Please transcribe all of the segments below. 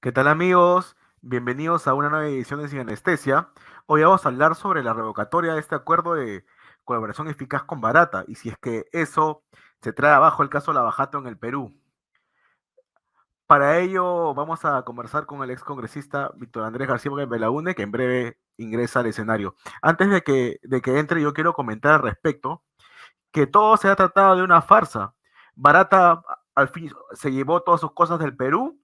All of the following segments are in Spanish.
¿Qué tal amigos? Bienvenidos a una nueva edición de Sin Anestesia. Hoy vamos a hablar sobre la revocatoria de este acuerdo de colaboración eficaz con Barata y si es que eso se trae abajo el caso Lavajato en el Perú. Para ello vamos a conversar con el ex congresista Víctor Andrés García Belaúnde, que en breve ingresa al escenario. Antes de que entre, yo quiero comentar al respecto que todo se ha tratado de una farsa. Barata al fin se llevó todas sus cosas del Perú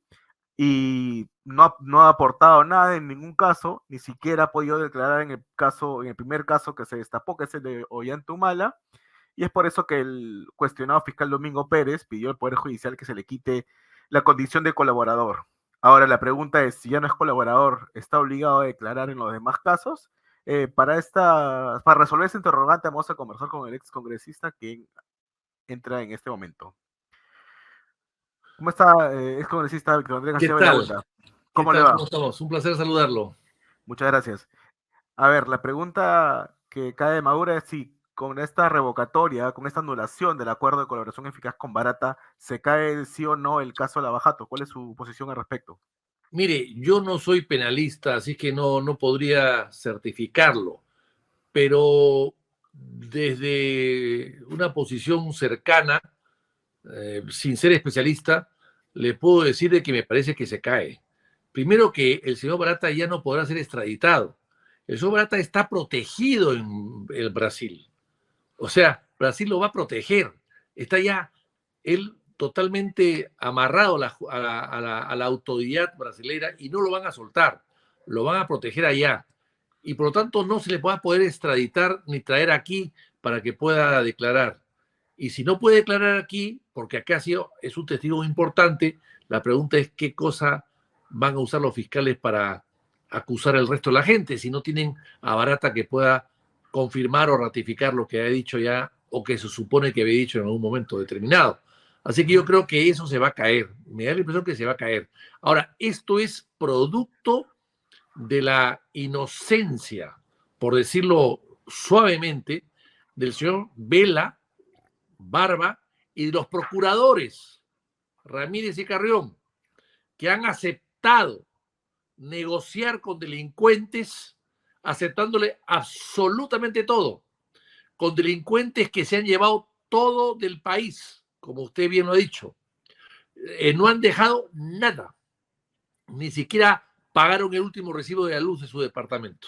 y no ha aportado nada en ningún caso, ni siquiera ha podido declarar en el primer caso que se destapó, que es el de Ollantumala, y es por eso que el cuestionado fiscal Domingo Pérez pidió al Poder Judicial que se le quite la condición de colaborador. Ahora la pregunta es, si ya no es colaborador, ¿está obligado a declarar en los demás casos? Para resolver ese interrogante vamos a conversar con el ex congresista que entra en este momento. ¿Cómo está, ex congresista Víctor Andrés ¿Qué García tal? Belaúnde? ¿Qué ¿Cómo le tal? va? ¿Cómo estamos? Un placer saludarlo. Muchas gracias. A ver, la pregunta que cae de Madura es si con esta revocatoria, con esta anulación del acuerdo de colaboración eficaz con Barata, se cae sí o no el caso Lavajato. ¿Cuál es su posición al respecto? Mire, yo no soy penalista, así que no podría certificarlo, pero desde una posición cercana, sin ser especialista, le puedo decir de que me parece que se cae. Primero que el señor Barata ya no podrá ser extraditado. El señor Barata está protegido en el Brasil. O sea, Brasil lo va a proteger. Está ya él totalmente amarrado a la autoridad brasileña y no lo van a soltar. Lo van a proteger allá. Y por lo tanto no se le va a poder extraditar ni traer aquí para que pueda declarar. Y si no puede declarar aquí, porque acá es un testigo importante, la pregunta es qué cosa van a usar los fiscales para acusar al resto de la gente, si no tienen a Barata que pueda confirmar o ratificar lo que ha dicho ya o que se supone que había dicho en algún momento determinado. Así que yo creo que eso se va a caer. Me da la impresión que se va a caer. Ahora, esto es producto de la inocencia, por decirlo suavemente, del señor Vela, Barba y de los procuradores Ramírez y Carrión, que han aceptado negociar con delincuentes, aceptándole absolutamente todo, con delincuentes que se han llevado todo del país, como usted bien lo ha dicho. No han dejado nada, ni siquiera pagaron el último recibo de la luz de su departamento.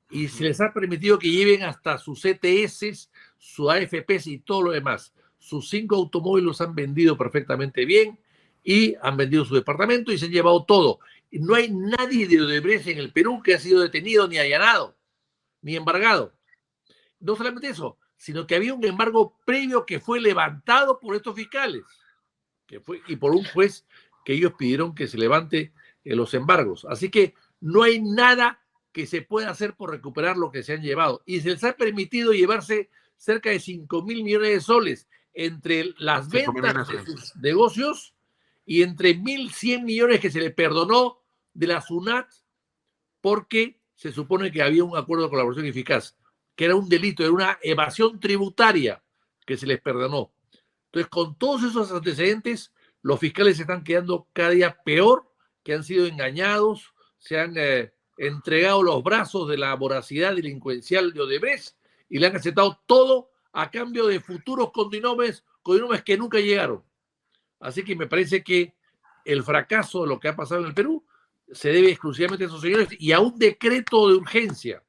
Y se les ha permitido que lleven hasta sus ETS, sus AFPs y todo lo demás. Sus 5 automóviles los han vendido perfectamente bien y han vendido su departamento y se han llevado todo. Y no hay nadie de Odebrecht en el Perú que ha sido detenido, ni allanado, ni embargado. No solamente eso, sino que había un embargo previo que fue levantado por estos fiscales y por un juez que ellos pidieron que se levante los embargos. Así que no hay nada que se pueda hacer por recuperar lo que se han llevado. Y se les ha permitido llevarse cerca de 5.000 millones de soles entre las 5.000 ventas millones de de soles. sus negocios y entre 1.100 millones que se le perdonó de la SUNAT porque se supone que había un acuerdo de colaboración eficaz, que era un delito, era una evasión tributaria que se les perdonó. Entonces, con todos esos antecedentes, los fiscales se están quedando cada día peor, que han sido engañados, se han entregado los brazos de la voracidad delincuencial de Odebrecht y le han aceptado todo a cambio de futuros condinomes que nunca llegaron. Así que me parece que el fracaso de lo que ha pasado en el Perú se debe exclusivamente a esos señores y a un decreto de urgencia,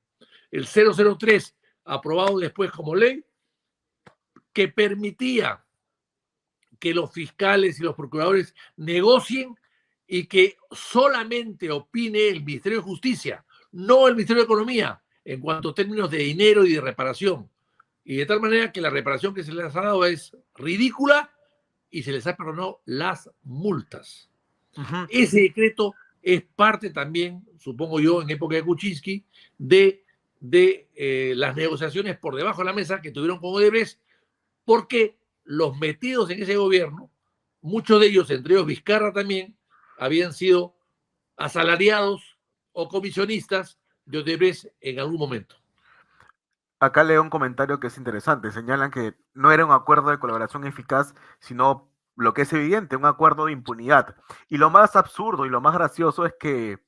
el 003, aprobado después como ley, que permitía que los fiscales y los procuradores negocien y que solamente opine el Ministerio de Justicia, no el Ministerio de Economía, en cuanto a términos de dinero y de reparación. Y de tal manera que la reparación que se les ha dado es ridícula y se les ha perdonado las multas. Ujú. Ese decreto es parte también, supongo yo, en época de Kuczynski, de las negociaciones por debajo de la mesa que tuvieron con Odebrecht, porque los metidos en ese gobierno, muchos de ellos, entre ellos Vizcarra también, habían sido asalariados o comisionistas de Odebrecht en algún momento. Acá leo un comentario que es interesante. Señalan que no era un acuerdo de colaboración eficaz, sino lo que es evidente, un acuerdo de impunidad. Y lo más absurdo y lo más gracioso es que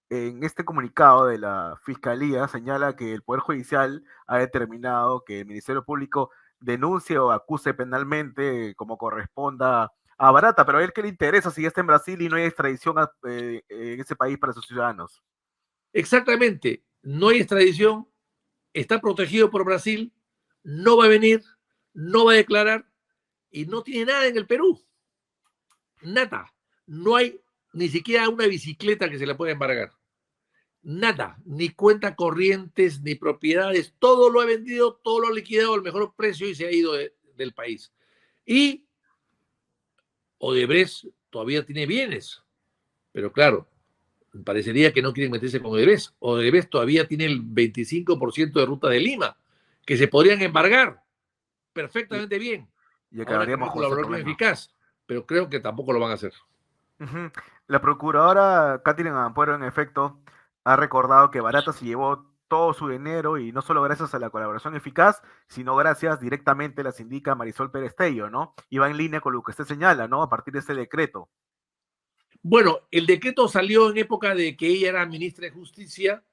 en este comunicado de la Fiscalía señala que el Poder Judicial ha determinado que el Ministerio Público denuncie o acuse penalmente como corresponda a Barata, pero a él qué le interesa si ya está en Brasil y no hay extradición en ese país para sus ciudadanos. Exactamente, no hay extradición, está protegido por Brasil, no va a venir, no va a declarar y no tiene nada en el Perú. Nada. No hay ni siquiera una bicicleta que se le pueda embargar. Nada, ni cuenta corrientes, ni propiedades, todo lo ha vendido, todo lo ha liquidado al mejor precio y se ha ido del país. Y Odebrecht todavía tiene bienes, pero claro, parecería que no quieren meterse con Odebrecht. Odebrecht todavía tiene el 25% de ruta de Lima, que se podrían embargar perfectamente bien, Y ahora que no acabaríamos hay con ese colaboración problema. eficaz, pero creo que tampoco lo van a hacer. La procuradora Catherine Ampuero, en efecto, ha recordado que Barata se llevó todo su dinero y no solo gracias a la colaboración eficaz, sino gracias directamente, las indica Marisol Pérez Tello, ¿no? Y va en línea con lo que usted señala, ¿no? A partir de ese decreto. Bueno, el decreto salió en época de que ella era ministra de Justicia,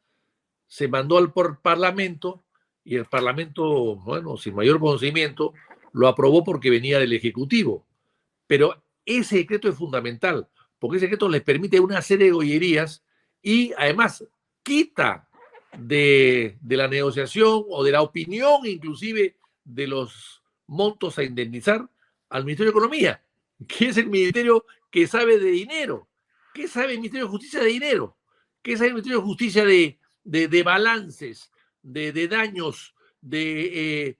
se mandó al Parlamento y el Parlamento, bueno, sin mayor conocimiento, lo aprobó porque venía del Ejecutivo. Pero ese decreto es fundamental, porque ese decreto les permite una serie de gollerías y además quita de la negociación o de la opinión inclusive de los montos a indemnizar al Ministerio de Economía, que es el ministerio que sabe de dinero. ¿Qué sabe el Ministerio de Justicia de dinero? ¿Qué sabe el Ministerio de Justicia de balances, de daños, de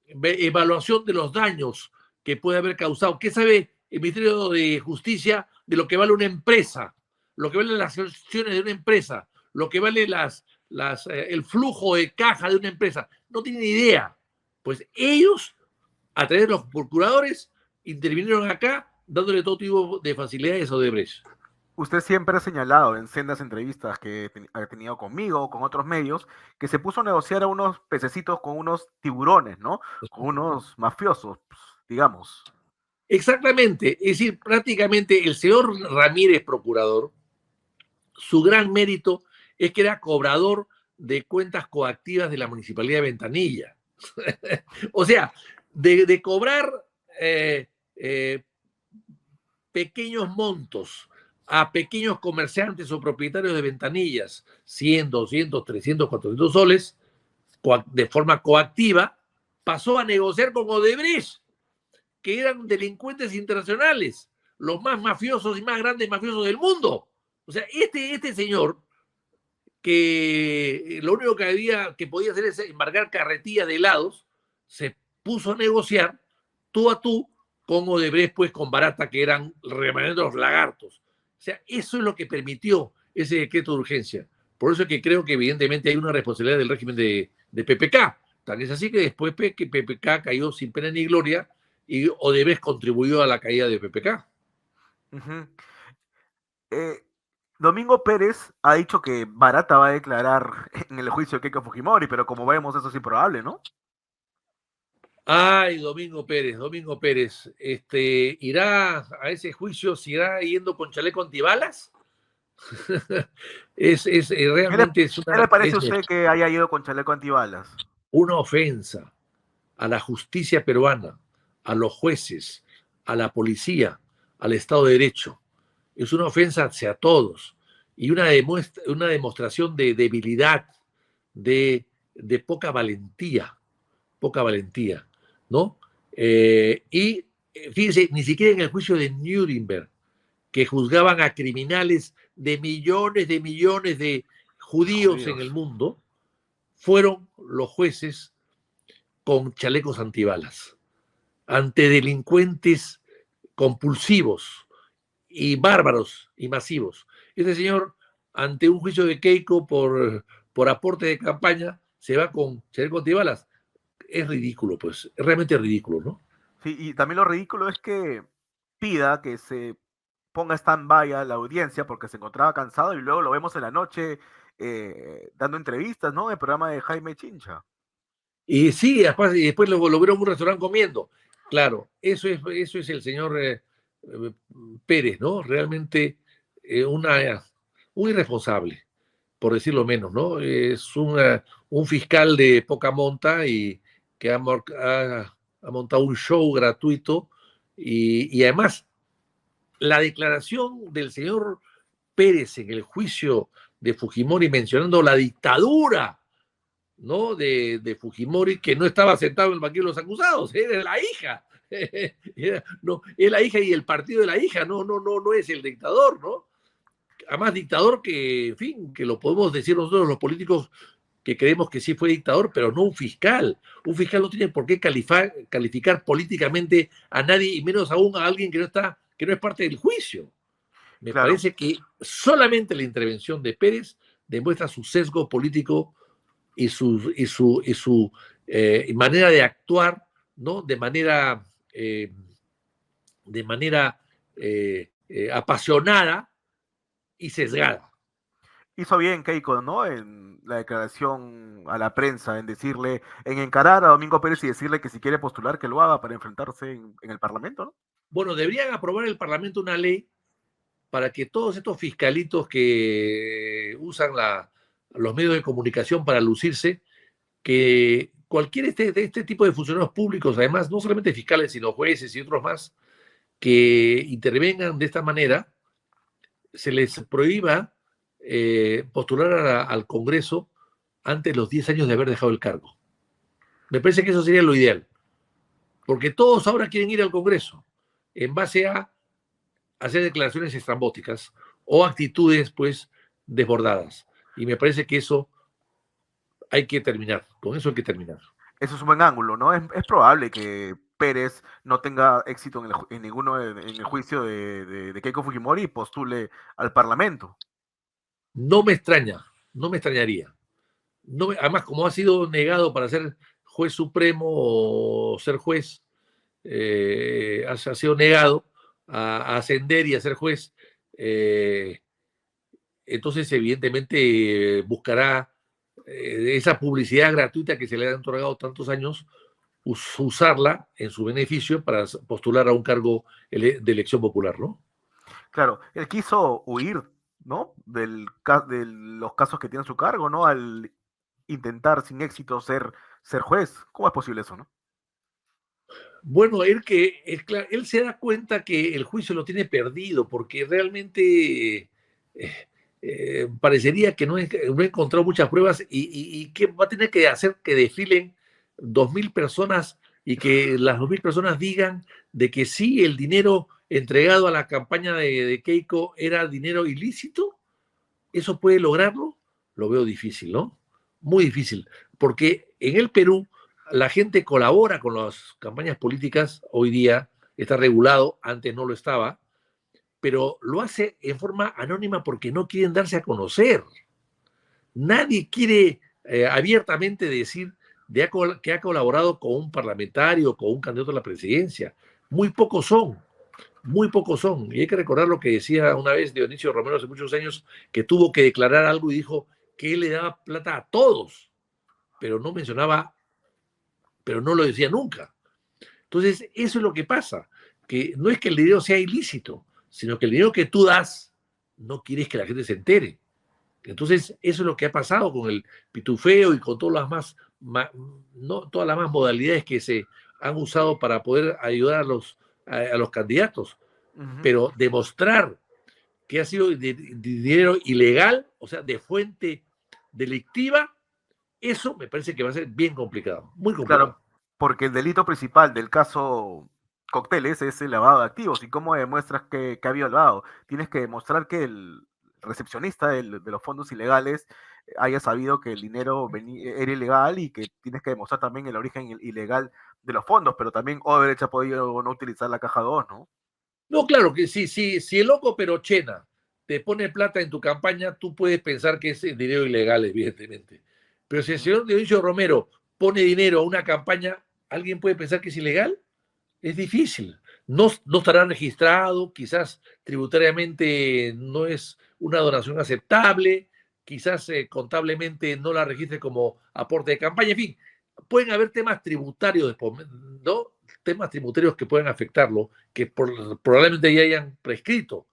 evaluación de los daños que puede haber causado? ¿Qué sabe el Ministerio de Justicia de lo que vale una empresa? Lo que valen las acciones de una empresa, lo que vale el flujo de caja de una empresa. No tienen idea. Pues ellos, a través de los procuradores, intervinieron acá dándole todo tipo de facilidades a Odebrecht. Usted siempre ha señalado en sendas entrevistas que ha tenido conmigo o con otros medios que se puso a negociar a unos pececitos con unos tiburones, ¿no? Con unos mafiosos, pues, digamos. Exactamente, es decir, prácticamente el señor Ramírez, procurador, su gran mérito es que era cobrador de cuentas coactivas de la Municipalidad de Ventanilla. O sea, de cobrar eh, eh, pequeños montos a pequeños comerciantes o propietarios de ventanillas, 100, 200, 300, 400 soles, de forma coactiva, pasó a negociar con Odebrecht, que eran delincuentes internacionales, los más mafiosos y más grandes mafiosos del mundo. O sea, este señor, que lo único que podía hacer es embargar carretillas de helados, se puso a negociar tú a tú con Odebrecht, pues con Barata, que eran remanentes lagartos. O sea, eso es lo que permitió ese decreto de urgencia. Por eso es que creo que evidentemente hay una responsabilidad del régimen de PPK. Tal es así que después que PPK cayó sin pena ni gloria y Odebrecht contribuyó a la caída de PPK. Uh-huh. eh, Domingo Pérez ha dicho que Barata va a declarar en el juicio de Keiko Fujimori, pero como vemos eso es improbable, ¿no? Ay, Domingo Pérez, ¿irá a ese juicio, si irá yendo con chaleco antibalas? ¿Qué le, Realmente qué le parece a usted que haya ido con chaleco antibalas? una ofensa a la justicia peruana, a los jueces, a la policía, al Estado de Derecho. Es una ofensa hacia todos y una demostración de debilidad, de poca valentía, ¿no? Y fíjense, ni siquiera en el juicio de Nuremberg, que juzgaban a criminales de millones de judíos en el Judíos. mundo, fueron los jueces con chalecos antibalas ante delincuentes compulsivos y bárbaros y masivos. Este señor, ante un juicio de Keiko por aporte de campaña, se va con chaleco antibalas. Es ridículo, pues, es realmente ridículo, ¿no? Sí, y también lo ridículo es que pida que se ponga stand-by a la audiencia porque se encontraba cansado y luego lo vemos en la noche dando entrevistas, ¿no? En el programa de Jaime Chincha. Y sí, después lo vieron en un restaurante comiendo. Claro, eso es el señor Pérez, ¿no? Realmente un irresponsable, por decirlo menos, ¿no? Es un fiscal de poca monta y que ha montado un show gratuito y además la declaración del señor Pérez en el juicio de Fujimori mencionando la dictadura, ¿no? De Fujimori, que no estaba sentado en el banquillo de los acusados, era la hija. No, es la hija y el partido de la hija, no es el dictador, ¿no? Además, dictador que, en fin, que lo podemos decir nosotros los políticos que creemos que sí fue dictador, pero no un fiscal. Un fiscal no tiene por qué calificar políticamente a nadie, y menos aún a alguien que no es parte del juicio. Me Claro. parece que solamente la intervención de Pérez demuestra su sesgo político y su manera de actuar, ¿no? De manera apasionada y sesgada. Hizo bien Keiko, ¿no? En la declaración a la prensa, en decirle, en encarar a Domingo Pérez y decirle que si quiere postular, que lo haga para enfrentarse en el Parlamento, ¿no? Bueno, deberían aprobar el Parlamento una ley para que todos estos fiscalitos que usan los medios de comunicación para lucirse, que cualquier de este tipo de funcionarios públicos, además, no solamente fiscales, sino jueces y otros más, que intervengan de esta manera, se les prohíba postular al Congreso antes de los 10 años de haber dejado el cargo. Me parece que eso sería lo ideal, porque todos ahora quieren ir al Congreso en base a hacer declaraciones estrambóticas o actitudes, pues, desbordadas. Y me parece que eso hay que terminar, con eso hay que terminar. Eso es un buen ángulo, ¿no? Es probable que Pérez no tenga éxito en ninguno en el juicio de Keiko Fujimori y postule al Parlamento. No me extraña, no me extrañaría. Además, como ha sido negado para ser juez supremo o ser juez, ha sido negado a ascender y a ser juez, entonces evidentemente buscará esa publicidad gratuita que se le ha otorgado tantos años, usarla en su beneficio para postular a un cargo de elección popular, ¿no? Claro, él quiso huir, ¿no? De los casos que tiene a su cargo, ¿no? Al intentar sin éxito ser juez. ¿Cómo es posible eso, no? Bueno, él se da cuenta que el juicio lo tiene perdido porque realmente parecería que no ha encontrado muchas pruebas y que va a tener que hacer que desfilen 2.000 personas y que las 2.000 personas digan de que sí, el dinero entregado a la campaña de Keiko era dinero ilícito. ¿Eso puede lograrlo? Lo veo difícil, ¿no? Muy difícil, porque en el Perú la gente colabora con las campañas políticas, hoy día está regulado, antes no lo estaba, pero lo hace en forma anónima porque no quieren darse a conocer. Nadie quiere abiertamente decir que ha colaborado con un parlamentario, con un candidato a la presidencia. Muy pocos son, muy pocos son. Y hay que recordar lo que decía una vez Dionisio Romero hace muchos años, que tuvo que declarar algo y dijo que él le daba plata a todos, pero no mencionaba, pero no lo decía nunca. Entonces, eso es lo que pasa, que no es que el dinero sea ilícito, sino que el dinero que tú das no quieres que la gente se entere. Entonces, eso es lo que ha pasado con el pitufeo y con todas las no, todas las más modalidades que se han usado para poder ayudar a los candidatos. Uh -huh. Pero demostrar que ha sido de dinero ilegal, o sea, de fuente delictiva, eso me parece que va a ser bien complicado, muy complicado. Claro, porque el delito principal del caso Cócteles es el lavado de activos. ¿Y cómo demuestras que ha habido lavado? Tienes que demostrar que el recepcionista de los fondos ilegales haya sabido que el dinero era ilegal y que tienes que demostrar también el origen ilegal de los fondos, pero también Odebrecht ha podido no utilizar la caja 2, ¿no? No, claro que sí, si el loco Perochena te pone plata en tu campaña, tú puedes pensar que es dinero ilegal, evidentemente. Pero si el señor Dionisio Romero pone dinero a una campaña, ¿alguien puede pensar que es ilegal? Es difícil. No estará registrado, quizás tributariamente no es una donación aceptable, quizás contablemente no la registre como aporte de campaña, en fin, pueden haber temas tributarios, ¿no? temas tributarios que puedan afectarlo, que probablemente ya hayan prescrito,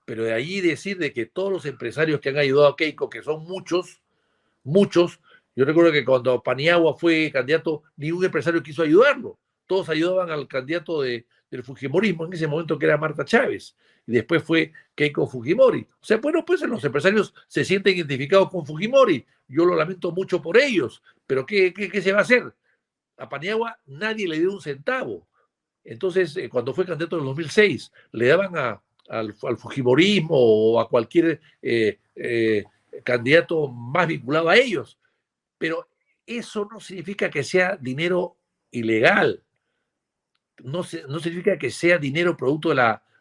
pero de allí decir de que todos los empresarios que han ayudado a Keiko, que son muchos, muchos, yo recuerdo que cuando Paniagua fue candidato, ningún empresario quiso ayudarlo, todos ayudaban al candidato del Fujimorismo en ese momento, que era Marta Chávez, y después fue Keiko Fujimori. O sea, bueno, pues los empresarios se sienten identificados con Fujimori, yo lo lamento mucho por ellos, pero ¿qué se va a hacer? A Paniagua nadie le dio un centavo. Entonces, cuando fue candidato en el 2006, le daban al Fujimorismo o a cualquier candidato más vinculado a ellos. Pero eso no significa que sea dinero ilegal. No significa que sea dinero producto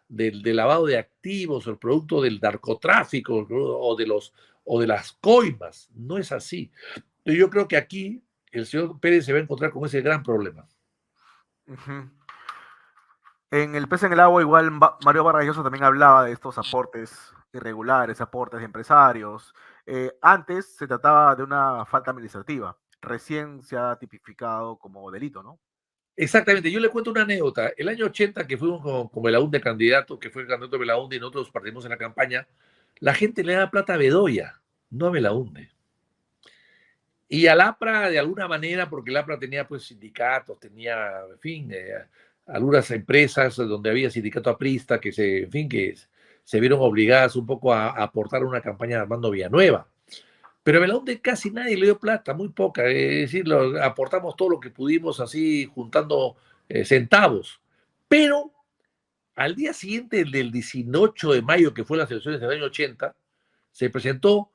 del lavado de activos o el producto del narcotráfico o de las coimas. No es así. Yo creo que aquí el señor Pérez se va a encontrar con ese gran problema. Uh-huh. En el pez en el agua, igual Mario Vargas Llosa también hablaba de estos aportes irregulares, aportes de empresarios. Antes se trataba de una falta administrativa, recién se ha tipificado como delito, ¿no? Exactamente, yo le cuento una anécdota. El año 80, que fuimos con Belaúnde candidato, que fue el candidato de Belaúnde y nosotros partimos en la campaña, la gente le daba plata a Bedoya, no a Belaúnde. Y al APRA, de alguna manera, porque el APRA tenía pues sindicatos, tenía, en fin, algunas empresas donde había sindicato aprista que se vieron obligadas un poco a aportar una campaña de Armando Villanueva. Pero a Belaúnde casi nadie le dio plata, muy poca. Es decir, aportamos todo lo que pudimos así, juntando centavos. Pero al día siguiente del 18 de mayo, que fue las elecciones del año 80, se presentó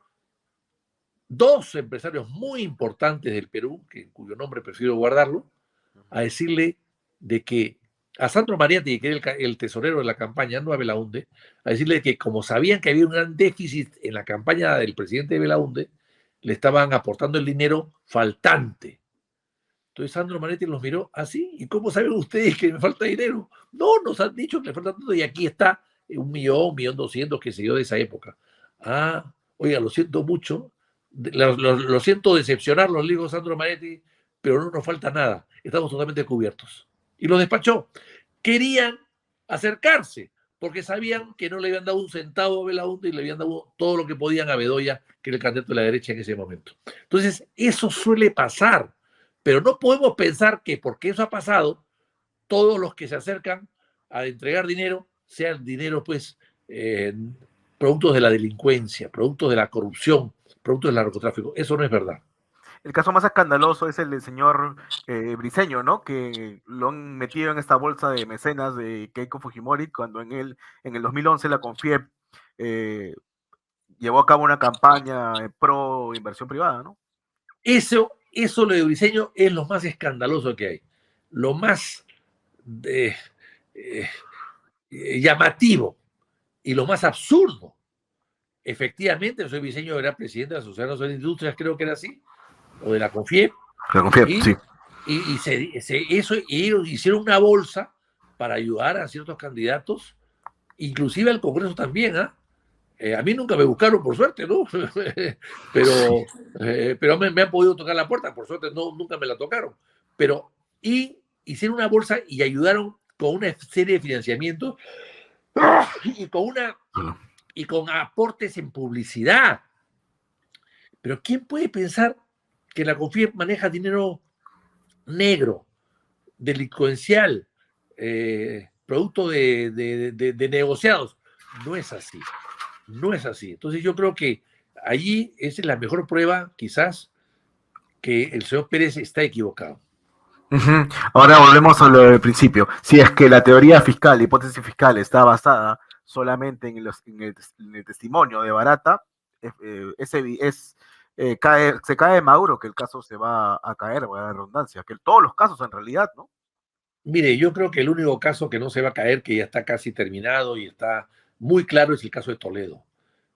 dos empresarios muy importantes del Perú, cuyo nombre prefiero guardarlo, a decirle de que a Sandro Mariatti, que era el tesorero de la campaña, no a Belaúnde, a decirle que como sabían que había un gran déficit en la campaña del presidente de Belaúnde, le estaban aportando el dinero faltante. Entonces Sandro Mariatti los miró así, ¿y cómo saben ustedes que me falta dinero? No, nos han dicho que le falta tanto y aquí está 1.200.000, que se dio de esa época. Ah, oiga, lo siento mucho, lo siento decepcionarlos, le dijo Sandro Mariatti, pero no nos falta nada, estamos totalmente cubiertos. Y los despachó. Querían acercarse, porque sabían que no le habían dado un centavo a Belaúnde y le habían dado todo lo que podían a Bedoya, que era el candidato de la derecha en ese momento. Entonces, eso suele pasar, pero no podemos pensar que porque eso ha pasado, todos los que se acercan a entregar dinero sean dinero, pues, productos de la delincuencia, productos de la corrupción, productos del narcotráfico. Eso no es verdad. El caso más escandaloso es el del señor Briceño, ¿no? Que lo han metido en esta bolsa de mecenas de Keiko Fujimori cuando en el 2011 la CONFIEP llevó a cabo una campaña pro inversión privada, ¿no? Eso lo de Briceño es lo más escandaloso que hay. Lo más llamativo y lo más absurdo. Efectivamente, el señor Briceño era presidente de la Sociedad Nacional de Industrias, creo que era así, o de la CONFIEP. La CONFIEP, sí. Ellos hicieron una bolsa para ayudar a ciertos candidatos, inclusive al Congreso también, ¿ah? A mí nunca me buscaron, por suerte, ¿no? pero me han podido tocar la puerta, por suerte nunca me la tocaron. Y hicieron una bolsa y ayudaron con una serie de financiamientos y con aportes en publicidad. Pero ¿quién puede pensar que la CONFIEP maneja dinero negro, delincuencial, producto de negociados? No es así. No es así. Entonces yo creo que allí esa es la mejor prueba, quizás, que el señor Pérez está equivocado. Uh-huh. Ahora volvemos a lo del principio. Si es que la teoría fiscal, la hipótesis fiscal, está basada solamente en el testimonio de Barata, se cae de Maduro que el caso se va a caer, va a la redundancia, que todos los casos en realidad, ¿no? Mire, yo creo que el único caso que no se va a caer, que ya está casi terminado y está muy claro, es el caso de Toledo.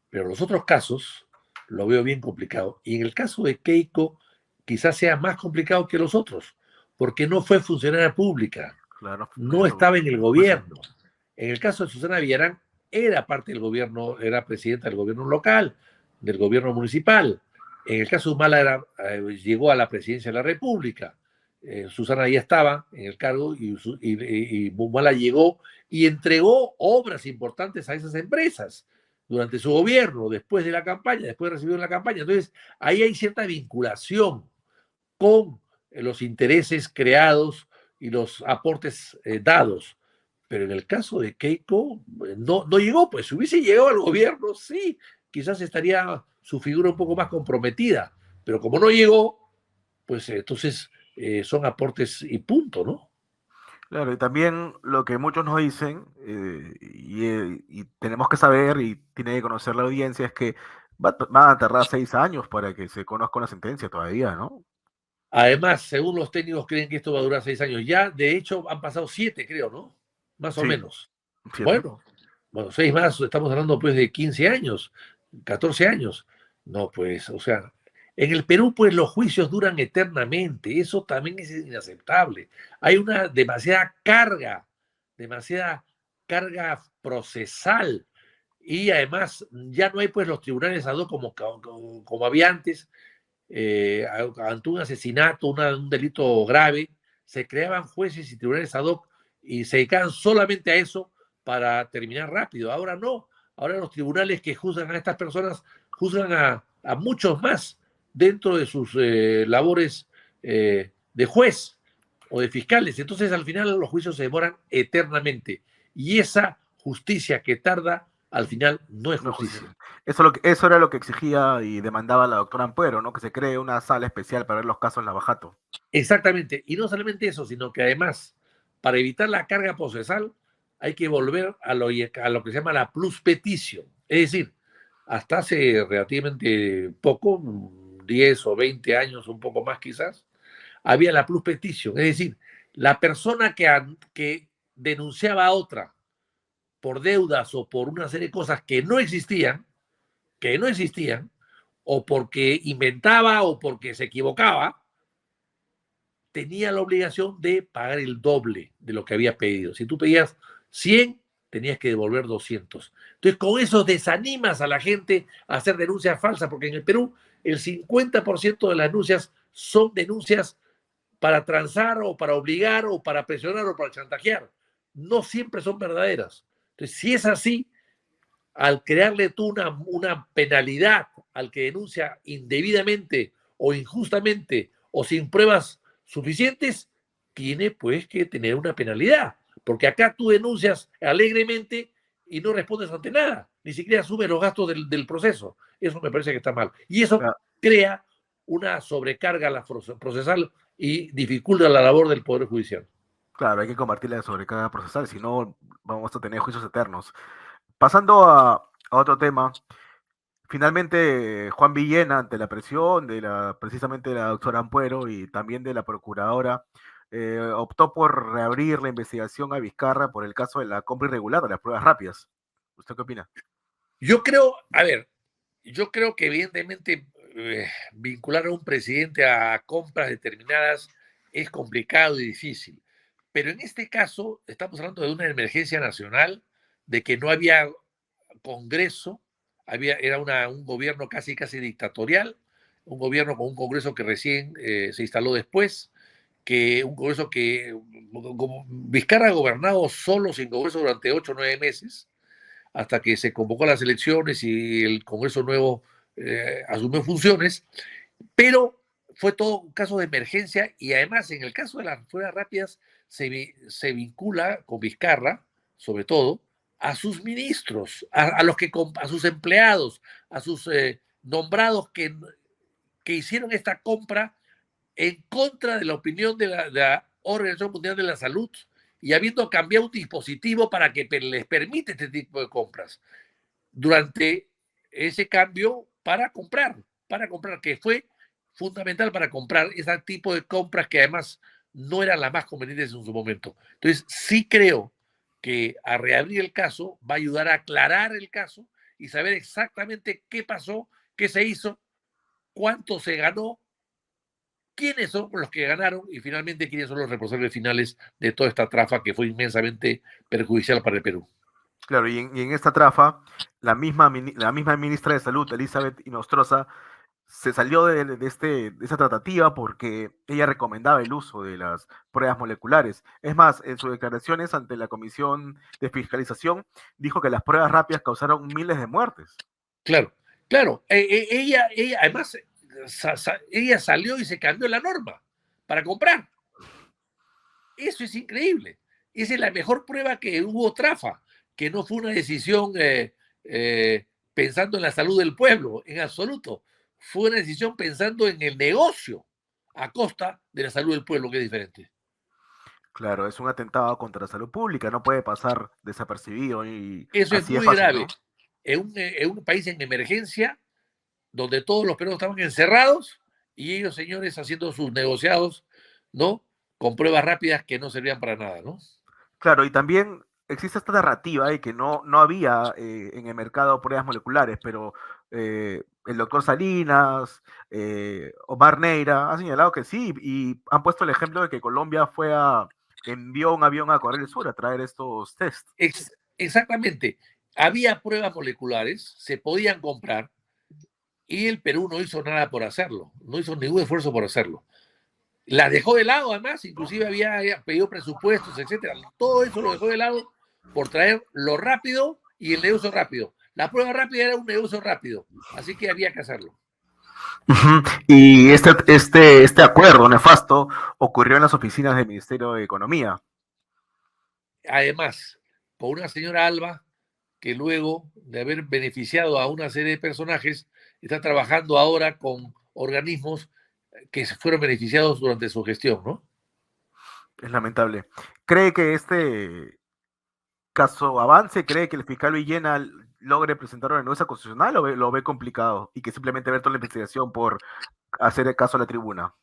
Pero los otros casos lo veo bien complicado. Y en el caso de Keiko, quizás sea más complicado que los otros, porque no fue funcionaria pública, claro, no estaba en el gobierno. En el caso de Susana Villarán, era parte del gobierno, era presidenta del gobierno local, del gobierno municipal. En el caso de Humala llegó a la presidencia de la República. Susana ya estaba en el cargo y Humala llegó y entregó obras importantes a esas empresas durante su gobierno, después de la campaña, después de recibir la campaña. Entonces, ahí hay cierta vinculación con los intereses creados y los aportes dados. Pero en el caso de Keiko, no llegó, pues si hubiese llegado al gobierno, sí, quizás estaría su figura un poco más comprometida, pero como no llegó, pues entonces son aportes y punto, ¿no? Claro, y también lo que muchos nos dicen, y tenemos que saber y tiene que conocer la audiencia, es que van a tardar 6 años para que se conozca una sentencia todavía, ¿no? Además, según los técnicos, creen que esto va a durar 6 años. Ya, de hecho, han pasado 7, creo, ¿no? Más o Sí, menos. 7. Bueno, bueno, 6 más, estamos hablando pues de 15 años, 14 años. No, pues, o sea, en el Perú, pues los juicios duran eternamente. Eso también es inaceptable. Hay una demasiada carga procesal. Y además, ya no hay pues los tribunales ad hoc como había antes, ante un asesinato, un delito grave, se creaban jueces y tribunales ad hoc y se dedicaban solamente a eso para terminar rápido. Ahora no. Ahora los tribunales que juzgan a estas personas juzgan a muchos más dentro de sus labores de juez o de fiscales. Entonces al final los juicios se demoran eternamente. Y esa justicia que tarda, al final no es No es justicia. justicia. Eso era lo que exigía y demandaba la doctora Ampuero, ¿no? Que se cree una sala especial para ver los casos Lavajato. Exactamente. Y no solamente eso, sino que además, para evitar la carga procesal, hay que volver a lo que se llama la plus petition. Es decir, hasta hace relativamente poco, 10 o 20 años, un poco más quizás, había la plus petition. Es decir, la persona que denunciaba a otra por deudas o por una serie de cosas que no existían, o porque inventaba o porque se equivocaba, tenía la obligación de pagar el doble de lo que había pedido. Si tú pedías 100, tenías que devolver 200. Entonces, con eso desanimas a la gente a hacer denuncias falsas, porque en el Perú el 50% de las denuncias son denuncias para transar o para obligar o para presionar o para chantajear. No siempre son verdaderas. Entonces, si es así, al crearle tú una penalidad al que denuncia indebidamente o injustamente o sin pruebas suficientes, tiene pues que tener una penalidad. Porque acá tú denuncias alegremente y no respondes ante nada, ni siquiera asumes los gastos del proceso. Eso me parece que está mal. Y eso Cla- crea una sobrecarga procesal y dificulta la labor del Poder Judicial. Claro, hay que combatir la sobrecarga procesal, si no vamos a tener juicios eternos. Pasando a otro tema, finalmente Juan Villena, ante la presión precisamente de la doctora Ampuero y también de la procuradora, optó por reabrir la investigación a Vizcarra por el caso de la compra irregular de las pruebas rápidas. ¿Usted qué opina? Yo creo, a ver, yo creo que evidentemente vincular a un presidente a compras determinadas es complicado y difícil. Pero en este caso estamos hablando de una emergencia nacional, de que no había Congreso, era un gobierno casi casi dictatorial, un gobierno con un Congreso que recién se instaló después, que un Congreso que como Vizcarra ha gobernado solo sin Congreso durante 8 o 9 meses, hasta que se convocó a las elecciones y el Congreso nuevo asumió funciones, pero fue todo un caso de emergencia y además en el caso de las pruebas rápidas se vincula con Vizcarra, sobre todo, a sus ministros, a sus empleados, a sus nombrados que hicieron esta compra en contra de la opinión de la Organización Mundial de la Salud y habiendo cambiado un dispositivo para que les permite este tipo de compras durante ese cambio para comprar, que fue fundamental para comprar ese tipo de compras que además no eran las más convenientes en su momento. Entonces, sí creo que a reabrir el caso va a ayudar a aclarar el caso y saber exactamente qué pasó, qué se hizo, cuánto se ganó, quiénes son los que ganaron y finalmente quiénes son los responsables finales de toda esta trafa que fue inmensamente perjudicial para el Perú. Claro, y en esta trafa, la misma ministra de Salud, Elizabeth Inostroza, se salió de esa tratativa porque ella recomendaba el uso de las pruebas moleculares. Es más, en sus declaraciones ante la Comisión de Fiscalización dijo que las pruebas rápidas causaron miles de muertes. Claro, claro. Ella, además, ella salió y se cambió la norma para comprar. Eso es increíble. Esa es la mejor prueba que hubo trafa, que no fue una decisión pensando en la salud del pueblo, en absoluto. Fue una decisión pensando en el negocio a costa de la salud del pueblo, que es diferente. Claro, es un atentado contra la salud pública, no puede pasar desapercibido y Eso es así es muy fácil, grave. ¿no? En un país en emergencia, donde todos los peruanos estaban encerrados y ellos, señores, haciendo sus negociados, ¿no? Con pruebas rápidas que no servían para nada, ¿no? Claro, y también existe esta narrativa de que no había en el mercado pruebas moleculares, pero el doctor Salinas, Omar Neira, han señalado que sí, y han puesto el ejemplo de que Colombia envió un avión a Corea del Sur a traer estos test. Exactamente. Había pruebas moleculares, se podían comprar y el Perú no hizo nada por hacerlo, no hizo ningún esfuerzo por hacerlo. La dejó de lado, además, inclusive había pedido presupuestos, etcétera. Todo eso lo dejó de lado por traer lo rápido y el negocio rápido. La prueba rápida era un negocio rápido, así que había que hacerlo. Ujú. Y este acuerdo nefasto ocurrió en las oficinas del Ministerio de Economía. Además, con una señora Alba que luego de haber beneficiado a una serie de personajes, está trabajando ahora con organismos que fueron beneficiados durante su gestión, ¿no? Es lamentable. ¿Cree que este caso avance? ¿Cree que el fiscal Villena logre presentar una denuncia constitucional o lo ve complicado y que simplemente ver toda la investigación por hacer el caso a la tribuna?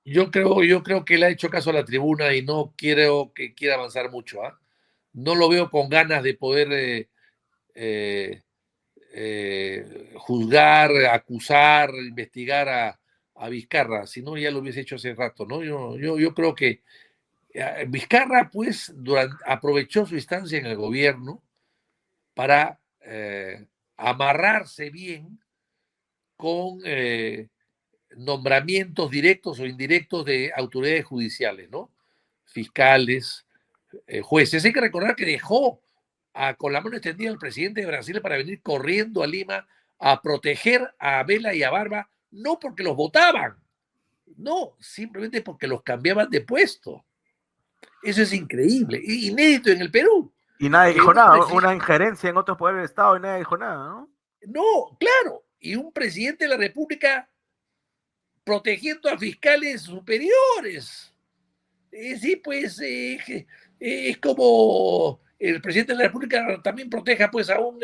Yo creo que él ha hecho caso a la tribuna y no quiero que quiera avanzar mucho. ¿Ah? No lo veo con ganas de poder eh, juzgar, acusar, investigar a Vizcarra, si no ya lo hubiese hecho hace rato, ¿no? Yo creo que Vizcarra, pues, aprovechó su instancia en el gobierno para amarrarse bien con nombramientos directos o indirectos de autoridades judiciales, ¿no? Fiscales, jueces. Hay que recordar que dejó con la mano extendida al presidente de Brasil para venir corriendo a Lima a proteger a Vela y a Barba, no porque los votaban, no, simplemente porque los cambiaban de puesto. Eso es increíble, inédito en el Perú. Y nadie Que dijo un nada, presidente, una injerencia en otros poderes del Estado y nadie dijo nada, ¿no? no, claro, y un presidente de la República protegiendo a fiscales superiores. Sí, pues es como el presidente de la República también proteja pues a un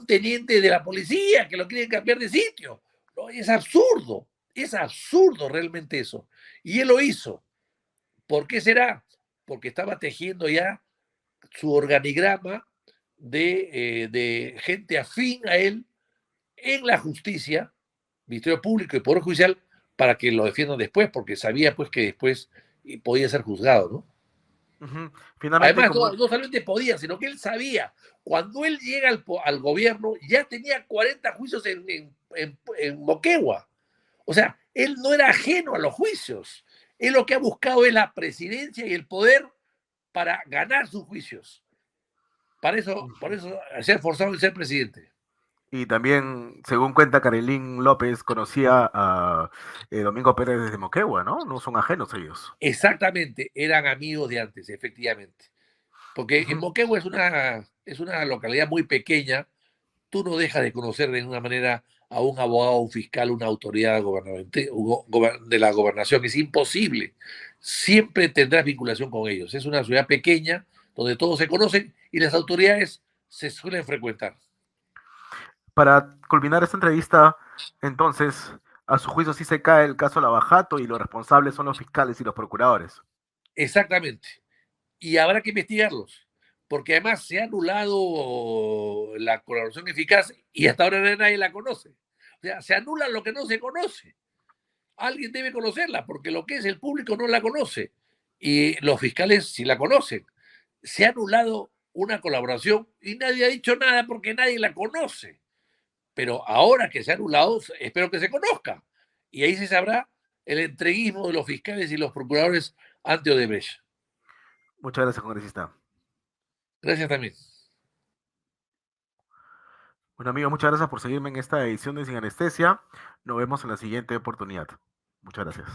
teniente de la policía que lo quieren cambiar de sitio. No, es absurdo realmente eso. Y él lo hizo. ¿Por qué será? Porque estaba tejiendo ya su organigrama de gente afín a él en la justicia, Ministerio Público y Poder Judicial, para que lo defiendan después, porque sabía pues que después podía ser juzgado, ¿no? Ujú. Finalmente, Además, como no solamente podía, sino que él sabía, cuando él llega al gobierno, ya tenía 40 juicios en Moquegua. O sea, él no era ajeno a los juicios. Él lo que ha buscado es la presidencia y el poder para ganar sus juicios. Por eso se ha esforzado en ser presidente. y también, según cuenta Carolín López, conocía a Domingo Pérez desde Moquegua, ¿no? No son ajenos ellos. Exactamente, eran amigos de antes, efectivamente. Porque en Ujú. Moquegua es una localidad muy pequeña, tú no dejas de conocer de una manera a un abogado, un fiscal, una autoridad de la gobernación. Es imposible. Siempre tendrás vinculación con ellos. Es una ciudad pequeña donde todos se conocen y las autoridades se suelen frecuentar. Para culminar esta entrevista, entonces, a su juicio sí se cae el caso Lavajato y los responsables son los fiscales y los procuradores. Exactamente. Y habrá que investigarlos, porque además se ha anulado la colaboración eficaz y hasta ahora nadie la conoce. O sea, se anula lo que no se conoce. Alguien debe conocerla, porque lo que es el público no la conoce y los fiscales sí la conocen. Se ha anulado una colaboración y nadie ha dicho nada porque nadie la conoce. Pero ahora que se ha anulado, espero que se conozca. Y ahí se sabrá el entreguismo de los fiscales y los procuradores ante Odebrecht. Muchas gracias, congresista. Gracias también. Bueno, amigo, muchas gracias por seguirme en esta edición de Sin Anestesia. Nos vemos en la siguiente oportunidad. Muchas gracias.